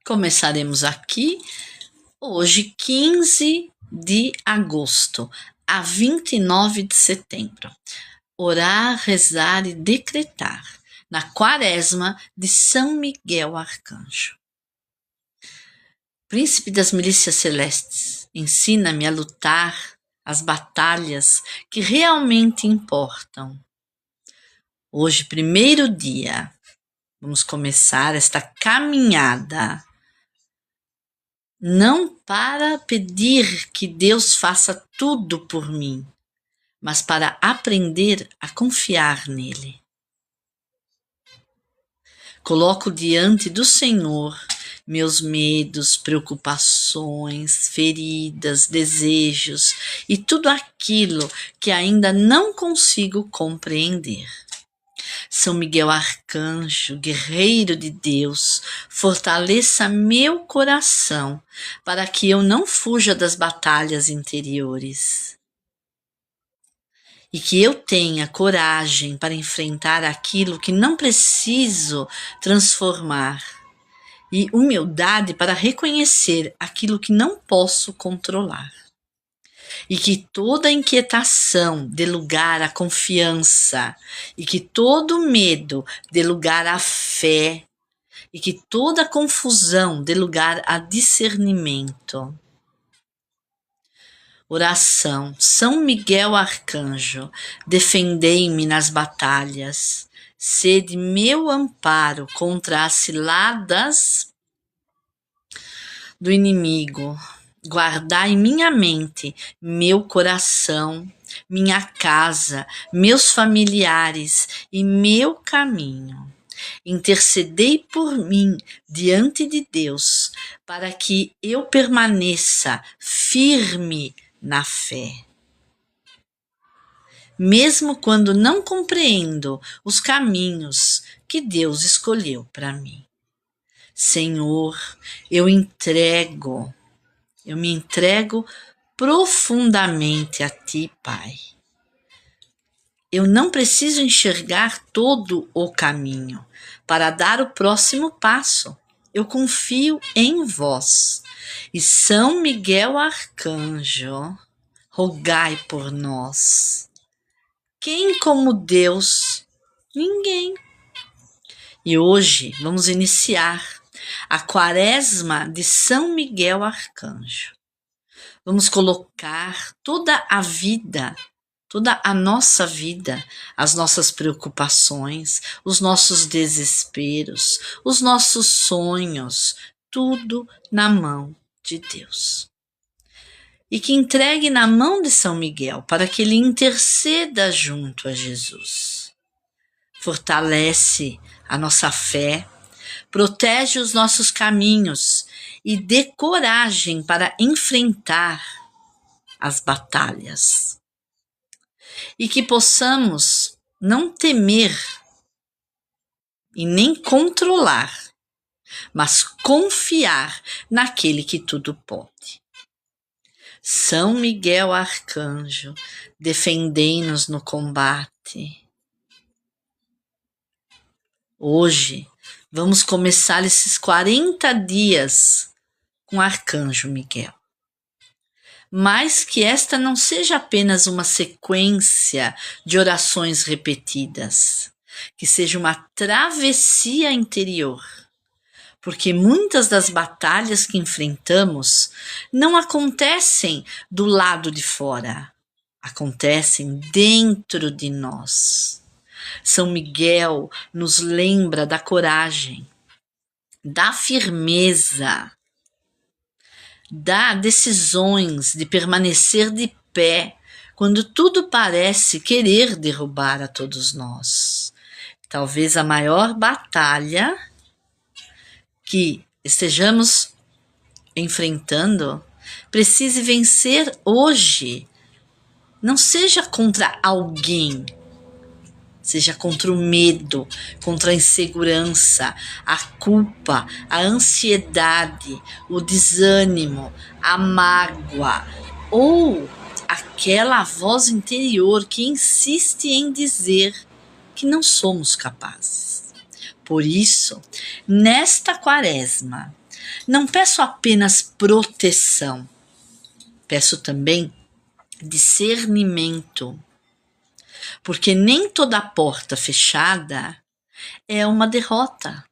Começaremos aqui hoje, 15 de agosto, a 29 de setembro. Orar, rezar e decretar na quaresma de São Miguel Arcanjo. Príncipe das milícias celestes, ensina-me a lutar as batalhas que realmente importam. Hoje, primeiro dia, vamos começar esta caminhada. Não para pedir que Deus faça tudo por mim, mas para aprender a confiar nele. Coloco diante do Senhor meus medos, preocupações, feridas, desejos e tudo aquilo que ainda não consigo compreender. São Miguel Arcanjo, guerreiro de Deus, fortaleça meu coração para que eu não fuja das batalhas interiores. E que eu tenha coragem para enfrentar aquilo que não preciso transformar. E humildade para reconhecer aquilo que não posso controlar. E que toda inquietação dê lugar à confiança, e que todo medo dê lugar à fé, e que toda confusão dê lugar a discernimento. Oração. São Miguel Arcanjo, defendei-me nas batalhas, sede meu amparo contra as ciladas do inimigo. Guardai minha mente, meu coração, minha casa, meus familiares e meu caminho. Intercedei por mim diante de Deus, para que eu permaneça firme na fé. Mesmo quando não compreendo os caminhos que Deus escolheu para mim. Senhor, eu me entrego profundamente a Ti, Pai. Eu não preciso enxergar todo o caminho para dar o próximo passo. Eu confio em Vós. E São Miguel Arcanjo, rogai por nós. Quem como Deus? Ninguém. E hoje vamos iniciar a quaresma de São Miguel Arcanjo. Vamos colocar toda a vida, toda a nossa vida, as nossas preocupações, os nossos desesperos, os nossos sonhos, tudo na mão de Deus. E que entregue na mão de São Miguel para que ele interceda junto a Jesus. Fortalece a nossa fé, protege os nossos caminhos e dê coragem para enfrentar as batalhas. E que possamos não temer e nem controlar, mas confiar naquele que tudo pode. São Miguel Arcanjo, defendei-nos no combate. Hoje, vamos começar esses 40 dias com Arcanjo Miguel. Mas que esta não seja apenas uma sequência de orações repetidas, que seja uma travessia interior, porque muitas das batalhas que enfrentamos não acontecem do lado de fora, acontecem dentro de nós. São Miguel nos lembra da coragem, da firmeza, das decisões de permanecer de pé quando tudo parece querer derrubar a todos nós. Talvez a maior batalha que estejamos enfrentando precise vencer hoje. Não seja contra alguém, seja contra o medo, contra a insegurança, a culpa, a ansiedade, o desânimo, a mágoa ou aquela voz interior que insiste em dizer que não somos capazes. Por isso, nesta quaresma, Não peço apenas proteção, peço também discernimento, porque nem toda porta fechada é uma derrota,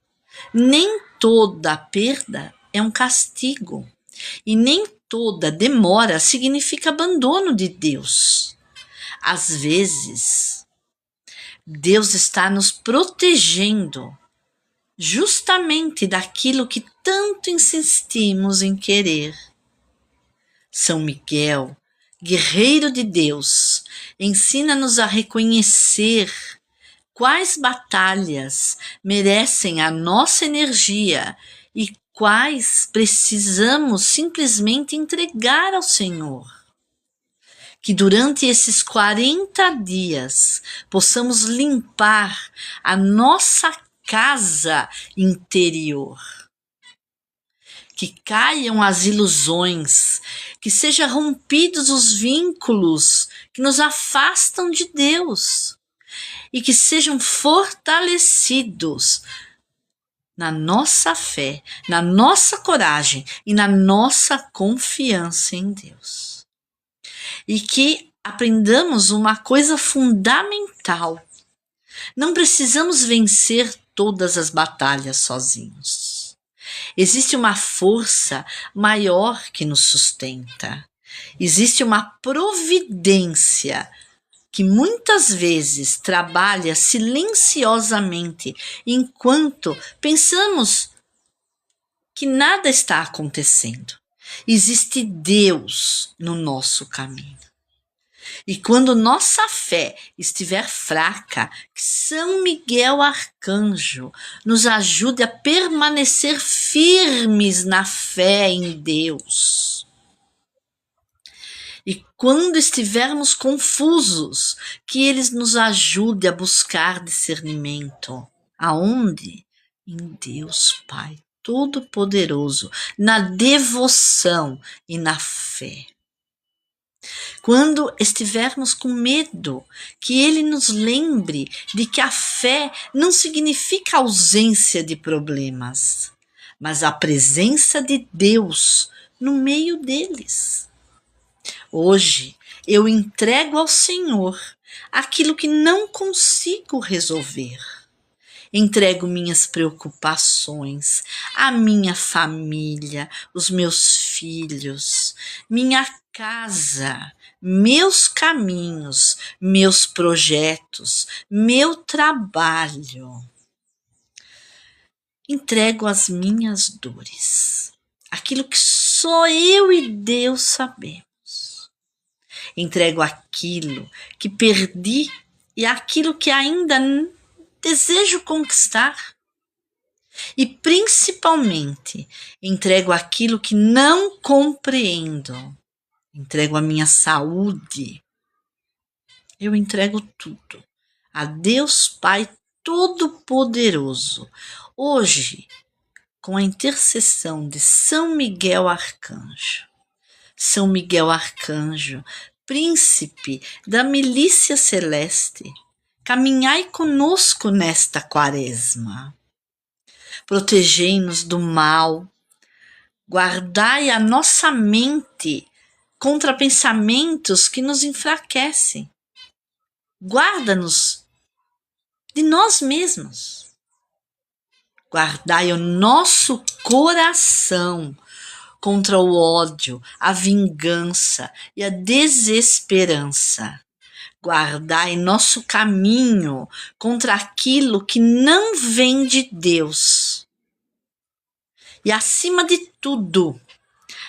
nem toda perda é um castigo, e nem toda demora significa abandono de Deus. Às vezes, Deus está nos protegendo justamente daquilo que tanto insistimos em querer. São Miguel, guerreiro de Deus, ensina-nos a reconhecer quais batalhas merecem a nossa energia e quais precisamos simplesmente entregar ao Senhor. Que durante esses 40 dias possamos limpar a nossa casa interior. Que caiam as ilusões, que sejam rompidos os vínculos que nos afastam de Deus e que sejam fortalecidos na nossa fé, na nossa coragem e na nossa confiança em Deus. E que aprendamos uma coisa fundamental: não precisamos vencer todas as batalhas sozinhos. Existe uma força maior que nos sustenta. Existe uma providência que muitas vezes trabalha silenciosamente enquanto pensamos que nada está acontecendo. Existe Deus no nosso caminho. E quando nossa fé estiver fraca, que São Miguel Arcanjo nos ajude a permanecer firmes na fé em Deus. E quando estivermos confusos, que Ele nos ajude a buscar discernimento. Aonde? Em Deus Pai Todo-Poderoso, na devoção e na fé. Quando estivermos com medo, que Ele nos lembre de que a fé não significa ausência de problemas, mas a presença de Deus no meio deles. Hoje eu entrego ao Senhor aquilo que não consigo resolver. Entrego minhas preocupações, a minha família, os meus filhos, minha casa, meus caminhos, meus projetos, meu trabalho. Entrego as minhas dores, aquilo que só eu e Deus sabemos. Entrego aquilo que perdi e aquilo que ainda desejo conquistar. E principalmente, entrego aquilo que não compreendo. Entrego a minha saúde. Eu entrego tudo a Deus Pai Todo-Poderoso. Hoje, com a intercessão de São Miguel Arcanjo. São Miguel Arcanjo, príncipe da milícia celeste, caminhai conosco nesta quaresma. Protegei-nos do mal, guardai a nossa mente contra pensamentos que nos enfraquecem. Guarda-nos de nós mesmos. Guardai o nosso coração contra o ódio, a vingança e a desesperança. Guardai nosso caminho contra aquilo que não vem de Deus. E acima de tudo,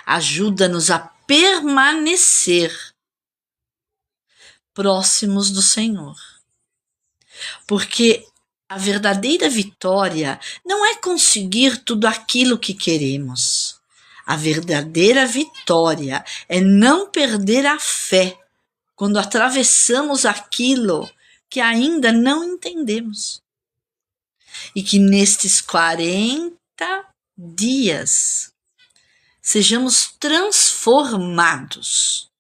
ajuda-nos a permanecer próximos do Senhor. Porque a verdadeira vitória não é conseguir tudo aquilo que queremos. A verdadeira vitória é não perder a fé quando atravessamos aquilo que ainda não entendemos. E que nestes 40 dias sejamos transformados.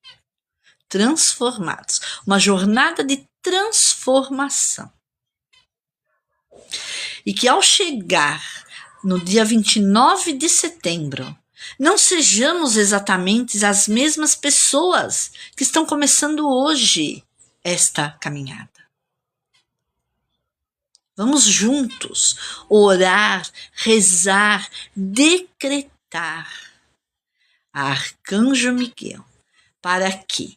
Uma jornada de transformação. E que ao chegar no dia 29 de setembro, não sejamos exatamente as mesmas pessoas que estão começando hoje esta caminhada. Vamos juntos orar, rezar, decretar a Arcanjo Miguel para que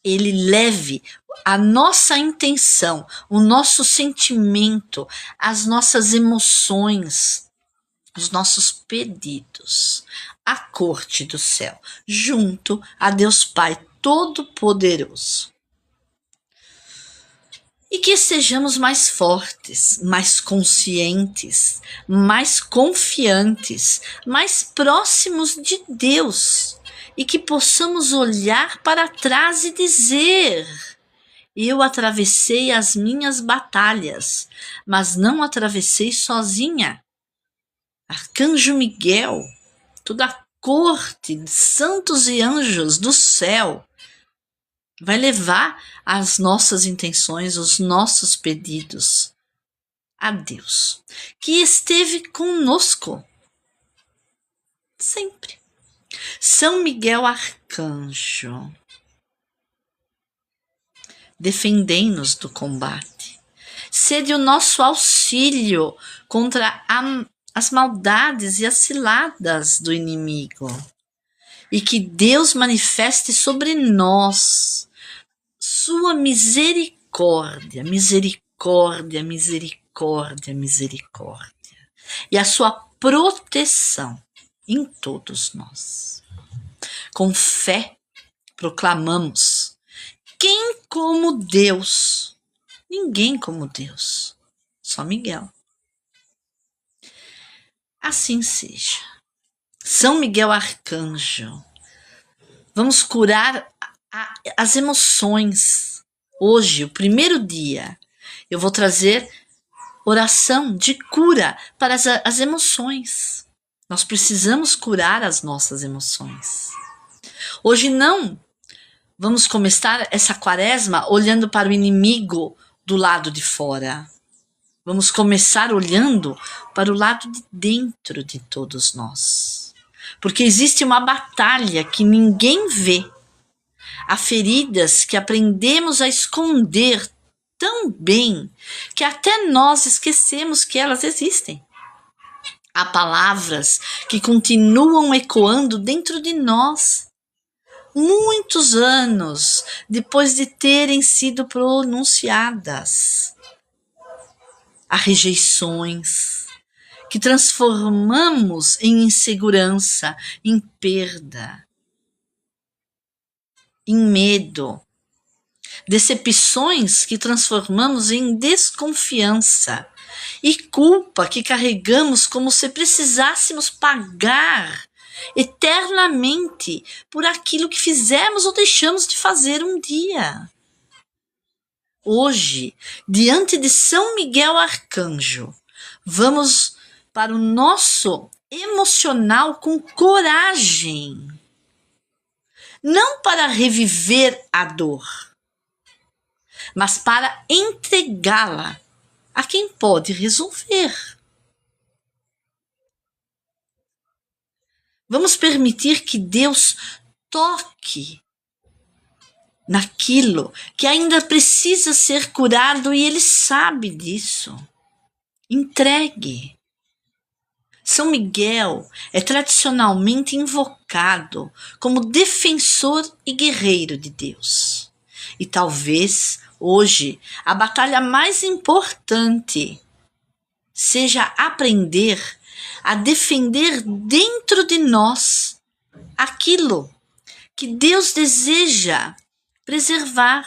ele leve a nossa intenção, o nosso sentimento, as nossas emoções, os nossos pedidos à corte do céu, junto a Deus Pai Todo-Poderoso. E que sejamos mais fortes, mais conscientes, mais confiantes, mais próximos de Deus. E que possamos olhar para trás e dizer: eu atravessei as minhas batalhas, mas não atravessei sozinha. Arcanjo Miguel, toda a corte de santos e anjos do céu, vai levar as nossas intenções, os nossos pedidos a Deus, que esteve conosco sempre. São Miguel Arcanjo, defendei-nos do combate. Sede o nosso auxílio contra as maldades e as ciladas do inimigo. E que Deus manifeste sobre nós sua misericórdia, misericórdia, misericórdia, misericórdia. E a sua proteção em todos nós. Com fé, proclamamos: quem como Deus? Ninguém como Deus, só Miguel. Assim seja. São Miguel Arcanjo, vamos curar as emoções. Hoje, o primeiro dia, eu vou trazer oração de cura para as emoções. Nós precisamos curar as nossas emoções. Hoje não vamos começar essa quaresma olhando para o inimigo do lado de fora. Vamos começar olhando para o lado de dentro de todos nós. Porque existe uma batalha que ninguém vê. Há feridas que aprendemos a esconder tão bem que até nós esquecemos que elas existem. Há palavras que continuam ecoando dentro de nós, muitos anos depois de terem sido pronunciadas. Há rejeições que transformamos em insegurança, em perda, em medo. Decepções que transformamos em desconfiança e culpa que carregamos como se precisássemos pagar eternamente por aquilo que fizemos ou deixamos de fazer um dia. Hoje, diante de São Miguel Arcanjo, vamos para o nosso emocional com coragem, não para reviver a dor, mas para entregá-la a quem pode resolver. Vamos permitir que Deus toque naquilo que ainda precisa ser curado e Ele sabe disso. Entregue. São Miguel é tradicionalmente invocado como defensor e guerreiro de Deus. E talvez hoje a batalha mais importante seja aprender a defender dentro de nós aquilo que Deus deseja preservar: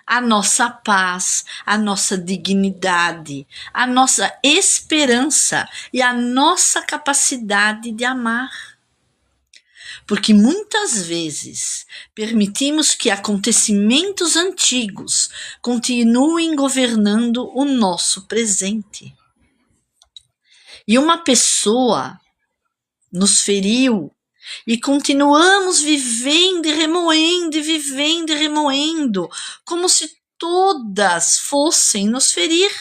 a nossa paz, a nossa dignidade, a nossa esperança e a nossa capacidade de amar. Porque muitas vezes permitimos que acontecimentos antigos continuem governando o nosso presente. E uma pessoa nos feriu e continuamos vivendo e remoendo, como se todas fossem nos ferir.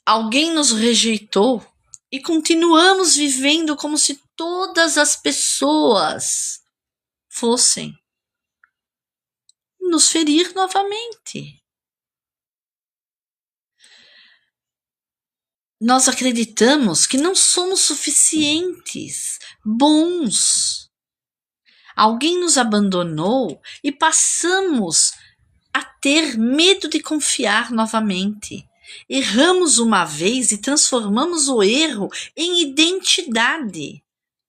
alguém nos rejeitou e continuamos vivendo como se todas as pessoas fossem nos ferir novamente. Nós acreditamos que não somos suficientes, bons. Alguém nos abandonou e passamos a ter medo de confiar novamente. Erramos uma vez e transformamos o erro em identidade.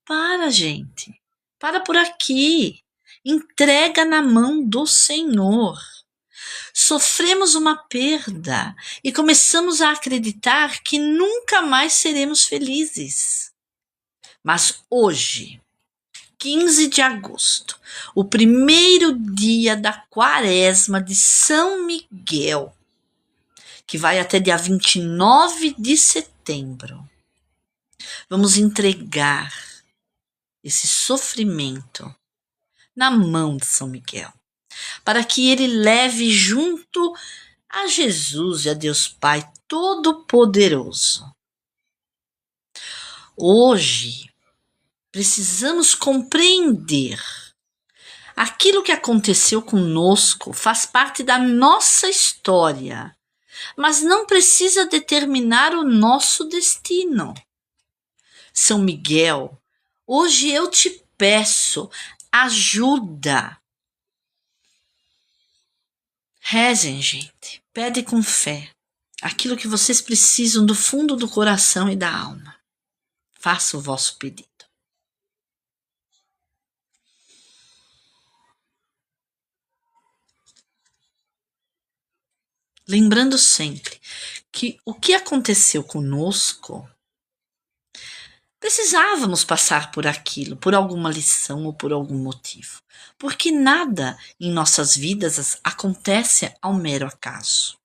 Para, gente. Para por aqui. Entrega na mão do Senhor. Sofremos uma perda e começamos a acreditar que nunca mais seremos felizes. Mas hoje, 15 de agosto, o primeiro dia da quaresma de São Miguel, que vai até dia 29 de setembro, vamos entregar esse sofrimento na mão de São Miguel, para que ele leve junto a Jesus e a Deus Pai Todo-Poderoso. Hoje, precisamos compreender aquilo que aconteceu conosco faz parte da nossa história, mas não precisa determinar o nosso destino. São Miguel, hoje eu te peço ajuda. Rezem, gente. Pede com fé aquilo que vocês precisam do fundo do coração e da alma. Faça o vosso pedido. Lembrando sempre que o que aconteceu conosco, precisávamos passar por aquilo, por alguma lição ou por algum motivo. Porque nada em nossas vidas acontece ao mero acaso.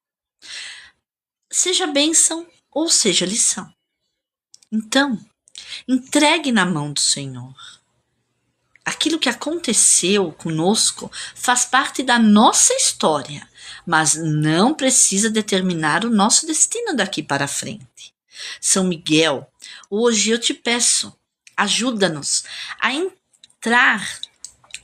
Seja bênção ou seja lição. Então, entregue na mão do Senhor. Aquilo que aconteceu conosco faz parte da nossa história, mas não precisa determinar o nosso destino daqui para frente. São Miguel, hoje eu te peço, ajuda-nos a entrar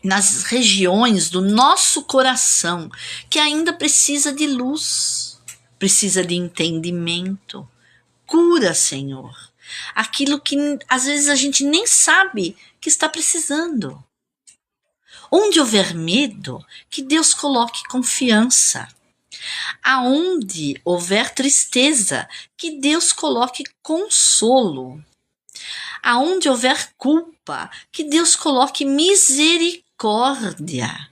nas regiões do nosso coração que ainda precisa de luz, precisa de entendimento. Cura, Senhor, aquilo que às vezes a gente nem sabe que está precisando. Onde houver medo, que Deus coloque confiança. Aonde houver tristeza, que Deus coloque consolo. Aonde houver culpa, que Deus coloque misericórdia.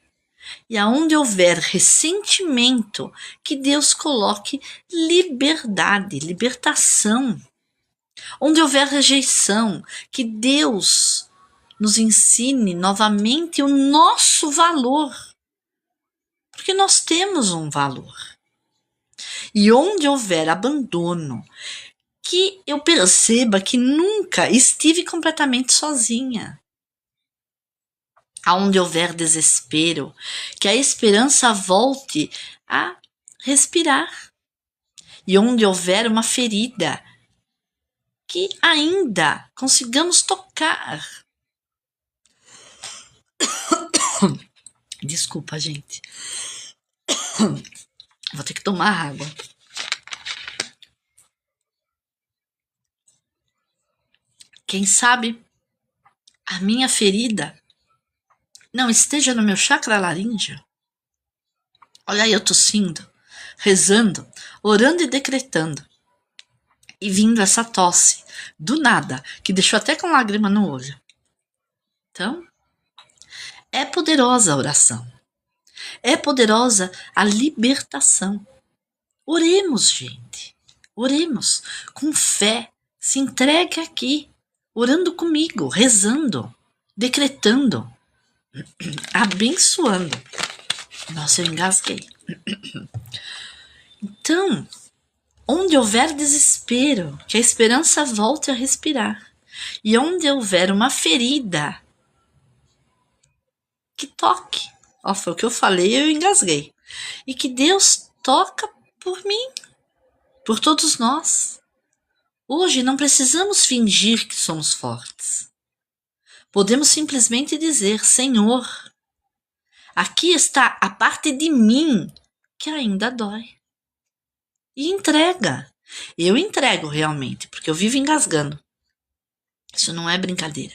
E aonde houver ressentimento, que Deus coloque liberdade, libertação. Onde houver rejeição, que Deus nos ensine novamente o nosso valor. Porque nós temos um valor. E onde houver abandono, que eu perceba que nunca estive completamente sozinha. Aonde houver desespero, que a esperança volte a respirar. E onde houver uma ferida, que ainda consigamos tocar. Desculpa, gente. Vou ter que tomar água. Quem sabe a minha ferida não esteja no meu chakra laríngeo? Olha aí eu tossindo, rezando, orando e decretando. E vindo essa tosse, do nada, que deixou até com lágrima no olho. Então, é poderosa a oração. É poderosa a libertação. Oremos, gente. Oremos com fé. Se entregue aqui, orando comigo, rezando, decretando, abençoando. Nossa, eu engasguei. Então, onde houver desespero, que a esperança volte a respirar. E onde houver uma ferida, que toque. Ó, foi o que eu falei, eu engasguei. E que Deus toca por mim, por todos nós. Hoje não precisamos fingir que somos fortes. Podemos simplesmente dizer: Senhor, aqui está a parte de mim que ainda dói. E entrega. Eu entrego realmente, porque eu vivo engasgando. Isso não é brincadeira.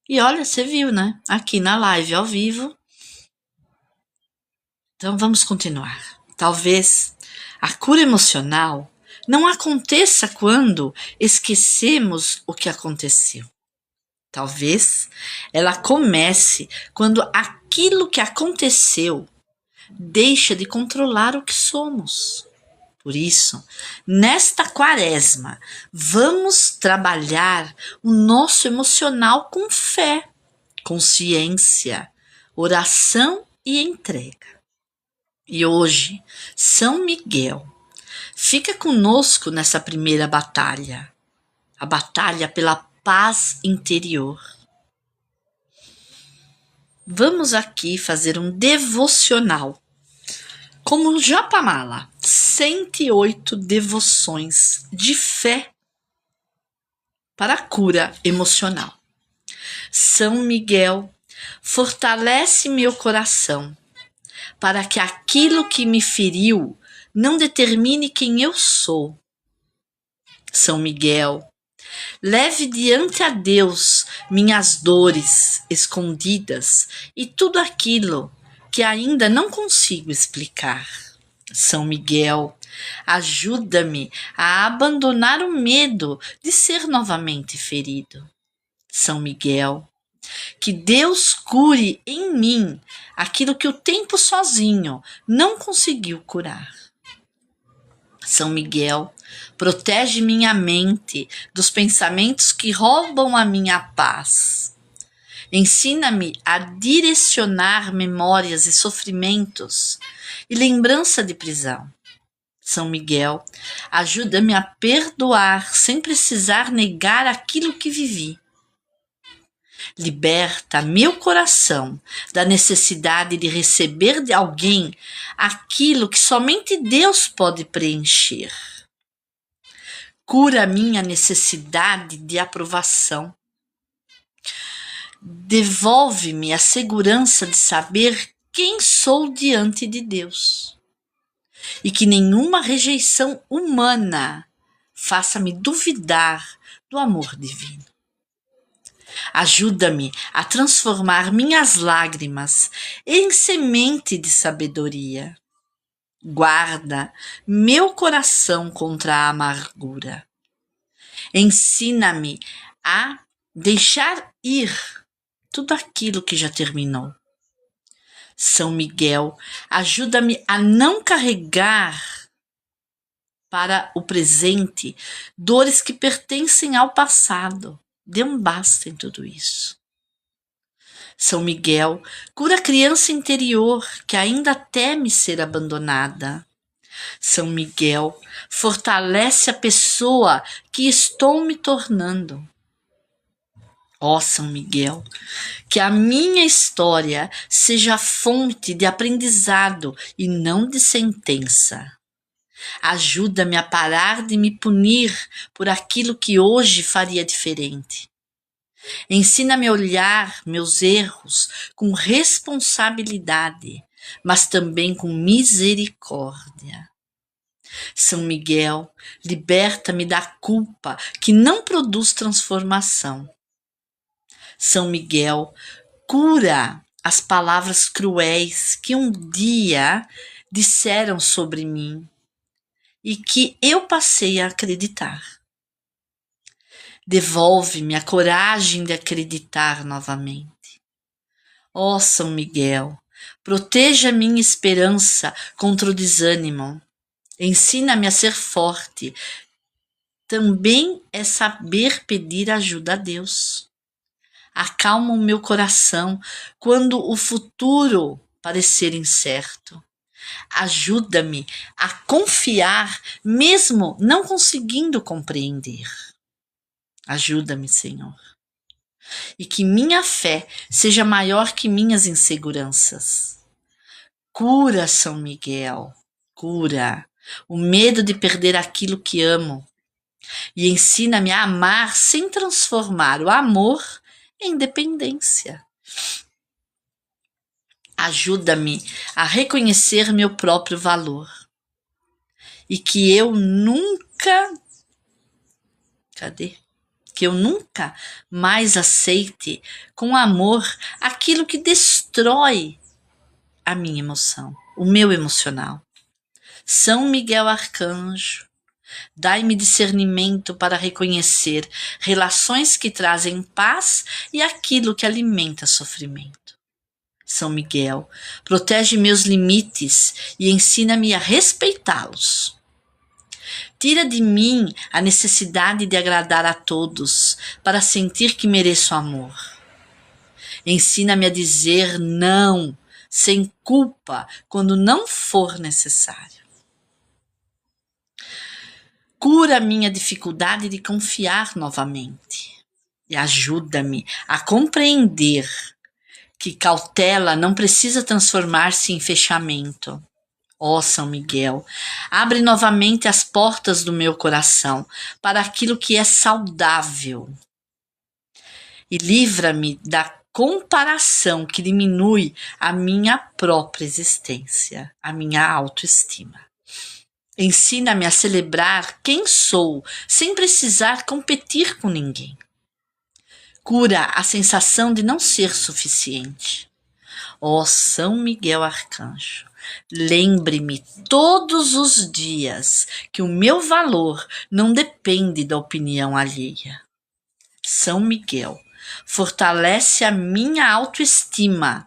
E olha, você viu, né? Aqui na live ao vivo. Então vamos continuar. Talvez a cura emocional não aconteça quando esquecemos o que aconteceu. Talvez ela comece quando aquilo que aconteceu deixa de controlar o que somos. Por isso, nesta quaresma, vamos trabalhar o nosso emocional com fé, consciência, oração e entrega. E hoje, São Miguel fica conosco nessa primeira batalha, a batalha pela paz interior. Vamos aqui fazer um devocional, como o Japamala, 108 devoções de fé para a cura emocional. São Miguel, fortalece meu coração, para que aquilo que me feriu não determine quem eu sou. São Miguel, leve diante a Deus minhas dores escondidas e tudo aquilo que ainda não consigo explicar. São Miguel, ajuda-me a abandonar o medo de ser novamente ferido. São Miguel, que Deus cure em mim aquilo que o tempo sozinho não conseguiu curar. São Miguel, protege minha mente dos pensamentos que roubam a minha paz. Ensina-me a direcionar memórias e sofrimentos e lembrança de prisão. São Miguel, ajuda-me a perdoar sem precisar negar aquilo que vivi. Liberta meu coração da necessidade de receber de alguém aquilo que somente Deus pode preencher. Cura minha necessidade de aprovação. Devolve-me a segurança de saber quem sou diante de Deus. E que nenhuma rejeição humana faça-me duvidar do amor divino. Ajuda-me a transformar minhas lágrimas em semente de sabedoria. Guarda meu coração contra a amargura. Ensina-me a deixar ir tudo aquilo que já terminou. São Miguel, ajuda-me a não carregar para o presente dores que pertencem ao passado. Dê um basta em tudo isso. São Miguel, cura a criança interior que ainda teme ser abandonada. São Miguel, fortalece a pessoa que estou me tornando. Ó São Miguel, que a minha história seja fonte de aprendizado e não de sentença. Ajuda-me a parar de me punir por aquilo que hoje faria diferente. Ensina-me a olhar meus erros com responsabilidade, mas também com misericórdia. São Miguel, liberta-me da culpa que não produz transformação. São Miguel, cura as palavras cruéis que um dia disseram sobre mim e que eu passei a acreditar. Devolve-me a coragem de acreditar novamente. Ó São Miguel, proteja minha esperança contra o desânimo. Ensina-me a ser forte. Também é saber pedir ajuda a Deus. Acalma o meu coração quando o futuro parecer incerto. Ajuda-me a confiar mesmo não conseguindo compreender. Ajuda-me, Senhor. E que minha fé seja maior que minhas inseguranças. Cura, São Miguel, cura o medo de perder aquilo que amo. E ensina-me a amar sem transformar o amor em dependência. Ajuda-me a reconhecer meu próprio valor e que eu nunca mais aceite com amor aquilo que destrói a minha emoção, o meu emocional. São Miguel Arcanjo, dai-me discernimento para reconhecer relações que trazem paz e aquilo que alimenta sofrimento. São Miguel, protege meus limites e ensina-me a respeitá-los. Tira de mim a necessidade de agradar a todos para sentir que mereço amor. Ensina-me a dizer não, sem culpa, quando não for necessário. Cura minha dificuldade de confiar novamente e ajuda-me a compreender que cautela não precisa transformar-se em fechamento. Ó São Miguel, abre novamente as portas do meu coração para aquilo que é saudável e livra-me da comparação que diminui a minha própria existência, a minha autoestima. Ensina-me a celebrar quem sou, sem precisar competir com ninguém. Cura a sensação de não ser suficiente. Ó São Miguel Arcanjo, lembre-me todos os dias que o meu valor não depende da opinião alheia. São Miguel, fortalece a minha autoestima,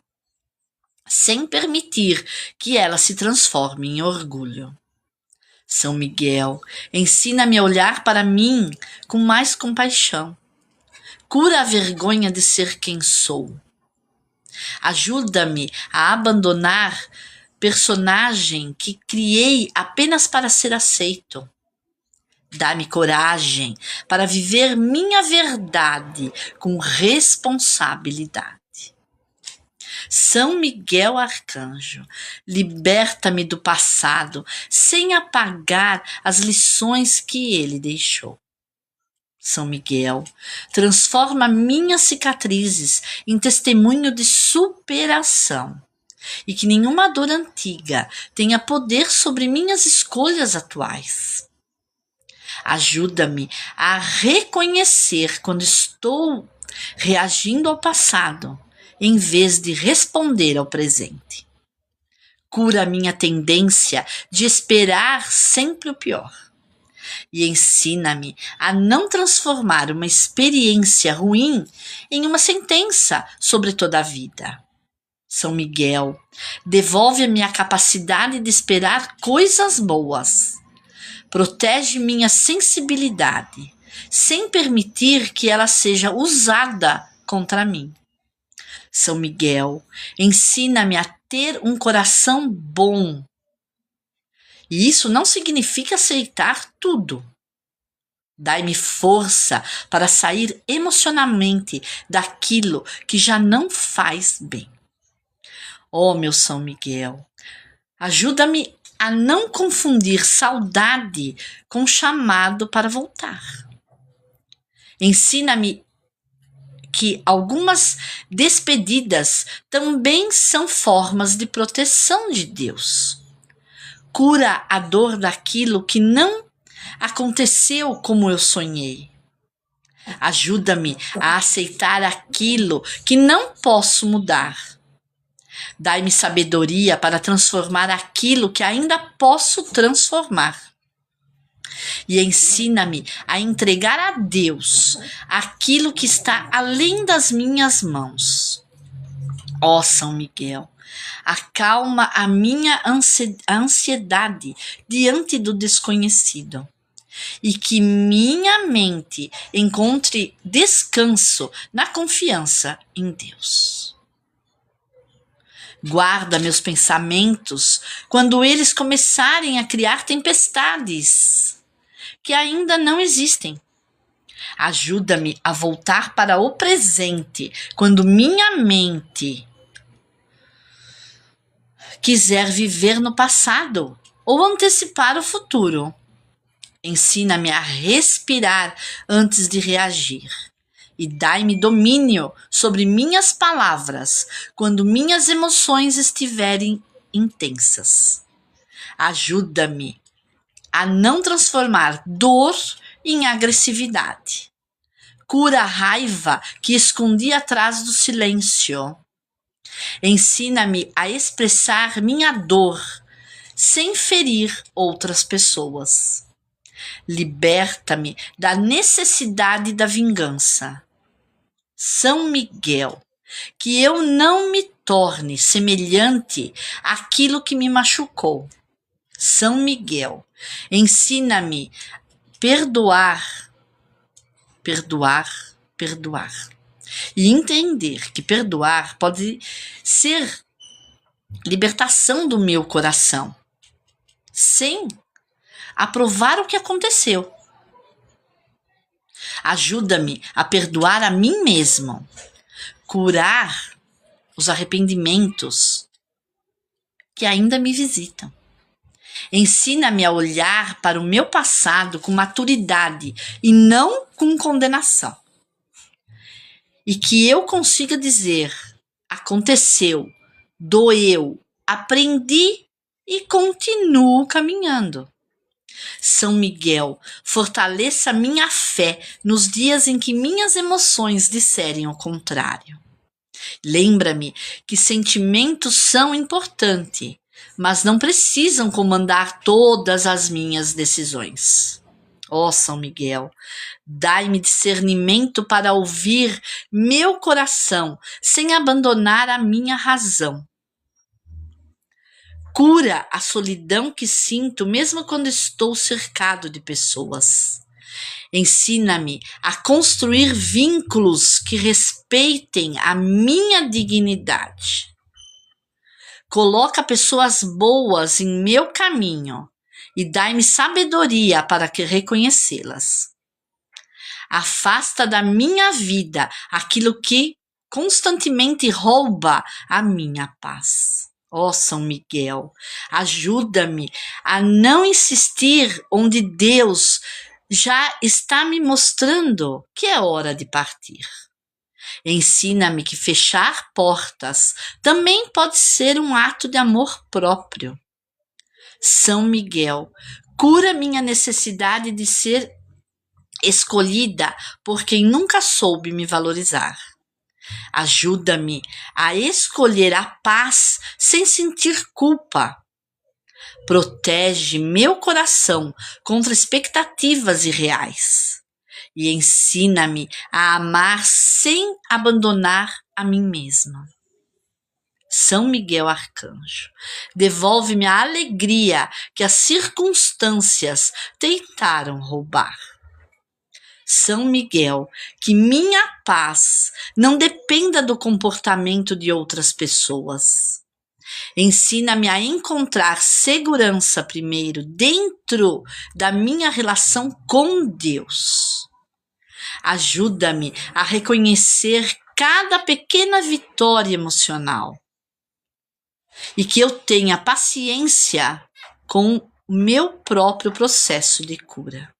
sem permitir que ela se transforme em orgulho. São Miguel, ensina-me a olhar para mim com mais compaixão. Cura a vergonha de ser quem sou. Ajuda-me a abandonar personagem que criei apenas para ser aceito. Dá-me coragem para viver minha verdade com responsabilidade. São Miguel Arcanjo, liberta-me do passado sem apagar as lições que ele deixou. São Miguel, transforma minhas cicatrizes em testemunho de superação e que nenhuma dor antiga tenha poder sobre minhas escolhas atuais. Ajuda-me a reconhecer quando estou reagindo ao passado em vez de responder ao presente. Cura a minha tendência de esperar sempre o pior. E ensina-me a não transformar uma experiência ruim em uma sentença sobre toda a vida. São Miguel, devolve-me a capacidade de esperar coisas boas. Protege minha sensibilidade, sem permitir que ela seja usada contra mim. São Miguel, ensina-me a ter um coração bom. E isso não significa aceitar tudo. Dai-me força para sair emocionalmente daquilo que já não faz bem. Ó meu São Miguel, ajuda-me a não confundir saudade com chamado para voltar. Ensina-me que algumas despedidas também são formas de proteção de Deus. Cura a dor daquilo que não aconteceu como eu sonhei. Ajuda-me a aceitar aquilo que não posso mudar. Dai-me sabedoria para transformar aquilo que ainda posso transformar. E ensina-me a entregar a Deus aquilo que está além das minhas mãos. Ó São Miguel, acalma a minha ansiedade diante do desconhecido e que minha mente encontre descanso na confiança em Deus. Guarda meus pensamentos quando eles começarem a criar tempestades que ainda não existem. Ajuda-me a voltar para o presente quando minha mente quiser viver no passado ou antecipar o futuro. Ensina-me a respirar antes de reagir. E dai-me domínio sobre minhas palavras quando minhas emoções estiverem intensas. Ajuda-me a não transformar dor em agressividade. Cura a raiva que escondi atrás do silêncio. Ensina-me a expressar minha dor sem ferir outras pessoas. Liberta-me da necessidade da vingança. São Miguel, que eu não me torne semelhante àquilo que me machucou. São Miguel, ensina-me perdoar, perdoar. E entender que perdoar pode ser libertação do meu coração, sem aprovar o que aconteceu. Ajuda-me a perdoar a mim mesmo, curar os arrependimentos que ainda me visitam. Ensina-me a olhar para o meu passado com maturidade e não com condenação. E que eu consiga dizer: aconteceu, doeu, aprendi e continuo caminhando. São Miguel, fortaleça minha fé nos dias em que minhas emoções disserem o contrário. Lembra-me que sentimentos são importantes, mas não precisam comandar todas as minhas decisões. Ó São Miguel, dai-me discernimento para ouvir meu coração sem abandonar a minha razão. Cura a solidão que sinto mesmo quando estou cercado de pessoas. Ensina-me a construir vínculos que respeitem a minha dignidade. Coloca pessoas boas em meu caminho e dai-me sabedoria para reconhecê-las. Afasta da minha vida aquilo que constantemente rouba a minha paz. Ó São Miguel, ajuda-me a não insistir onde Deus já está me mostrando que é hora de partir. Ensina-me que fechar portas também pode ser um ato de amor próprio. São Miguel, cura minha necessidade de ser escolhida por quem nunca soube me valorizar. Ajuda-me a escolher a paz sem sentir culpa. Protege meu coração contra expectativas irreais. E ensina-me a amar sem abandonar a mim mesma. São Miguel Arcanjo, devolve-me a alegria que as circunstâncias tentaram roubar. São Miguel, que minha paz não dependa do comportamento de outras pessoas. Ensina-me a encontrar segurança primeiro dentro da minha relação com Deus. Ajuda-me a reconhecer cada pequena vitória emocional e que eu tenha paciência com o meu próprio processo de cura.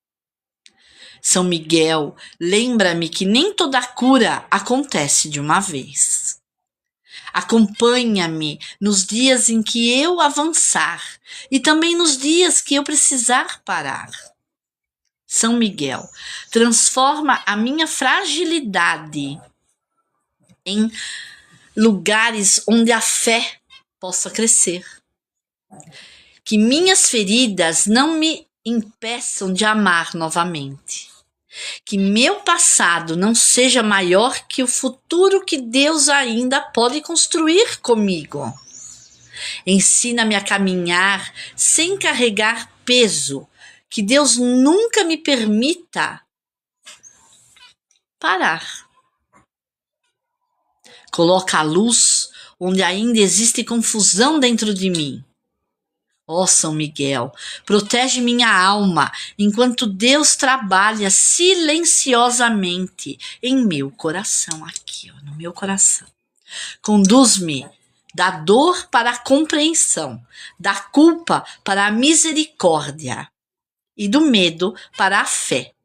São Miguel, lembra-me que nem toda cura acontece de uma vez. Acompanha-me nos dias em que eu avançar e também nos dias que eu precisar parar. São Miguel, transforma a minha fragilidade em lugares onde a fé possa crescer. Que minhas feridas não me impeçam de amar novamente. Que meu passado não seja maior que o futuro que Deus ainda pode construir comigo. Ensina-me a caminhar sem carregar peso, que Deus nunca me permita parar. Coloca a luz onde ainda existe confusão dentro de mim. Ó São Miguel, protege minha alma enquanto Deus trabalha silenciosamente em meu coração, aqui, ó, no meu coração. Conduz-me da dor para a compreensão, da culpa para a misericórdia e do medo para a fé.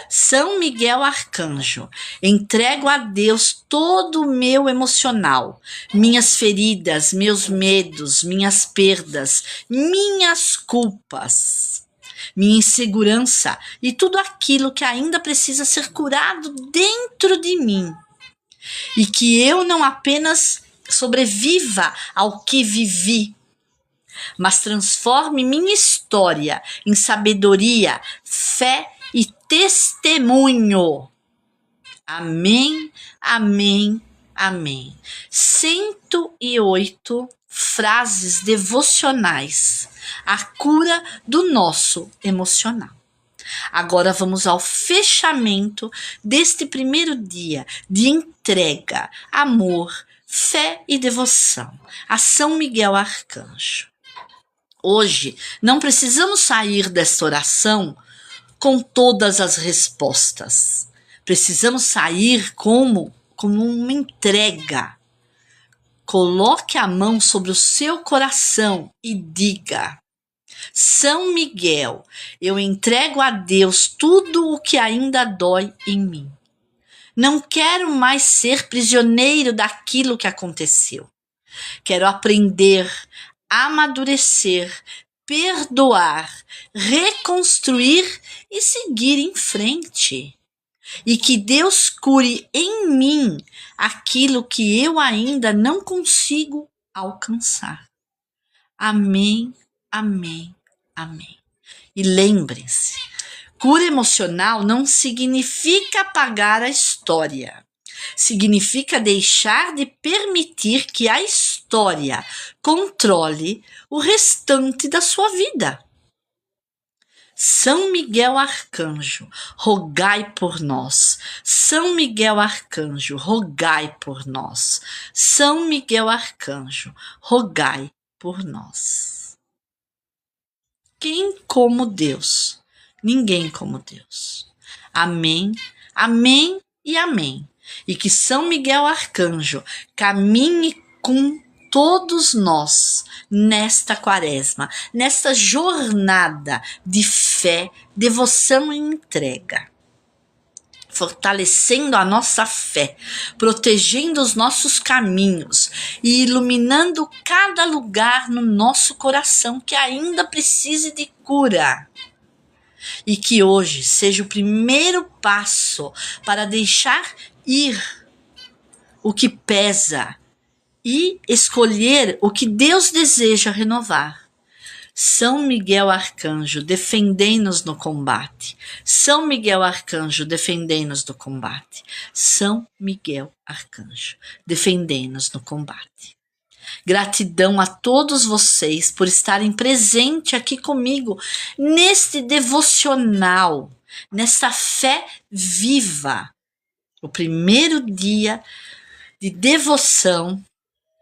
São Miguel Arcanjo, entrego a Deus todo o meu emocional, minhas feridas, meus medos, minhas perdas, minhas culpas, minha insegurança e tudo aquilo que ainda precisa ser curado dentro de mim. E que eu não apenas sobreviva ao que vivi, mas transforme minha história em sabedoria, fé e testemunho. Amém, amém, amém. 108 frases devocionais. A cura do nosso emocional. Agora vamos ao fechamento deste primeiro dia de entrega, amor, fé e devoção a São Miguel Arcanjo. Hoje, não precisamos sair desta oração com todas as respostas. Precisamos sair como uma entrega. Coloque a mão sobre o seu coração e diga: São Miguel, eu entrego a Deus tudo o que ainda dói em mim. Não quero mais ser prisioneiro daquilo que aconteceu. Quero aprender, amadurecer, perdoar, reconstruir e seguir em frente. E que Deus cure em mim aquilo que eu ainda não consigo alcançar. Amém, amém, amém. E lembrem-se, cura emocional não significa apagar a história. Significa deixar de permitir que a história controle o restante da sua vida. São Miguel Arcanjo, rogai por nós. São Miguel Arcanjo, rogai por nós. São Miguel Arcanjo, rogai por nós. Quem como Deus? Ninguém como Deus. Amém, amém e amém. E que São Miguel Arcanjo caminhe com todos nós nesta quaresma, nesta jornada de fé, devoção e entrega, fortalecendo a nossa fé, protegendo os nossos caminhos e iluminando cada lugar no nosso coração que ainda precise de cura. E que hoje seja o primeiro passo para deixar ir o que pesa e escolher o que Deus deseja renovar. São Miguel Arcanjo, defendei-nos no combate. São Miguel Arcanjo, defendei-nos no combate. São Miguel Arcanjo, defendei-nos no combate. Gratidão a todos vocês por estarem presentes aqui comigo neste devocional, nessa fé viva. O primeiro dia de devoção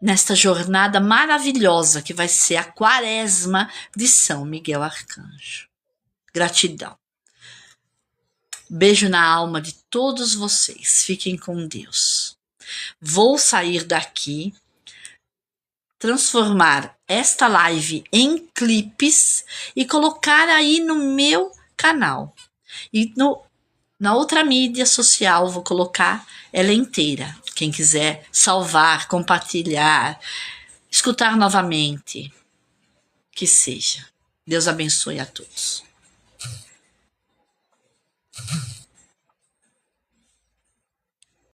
nesta jornada maravilhosa que vai ser a quaresma de São Miguel Arcanjo. Gratidão. Beijo na alma de todos vocês. Fiquem com Deus. Vou sair daqui, transformar esta live em clipes e colocar aí no meu canal. E na outra mídia social vou colocar ela inteira. Quem quiser salvar, compartilhar, escutar novamente, que seja. Deus abençoe a todos.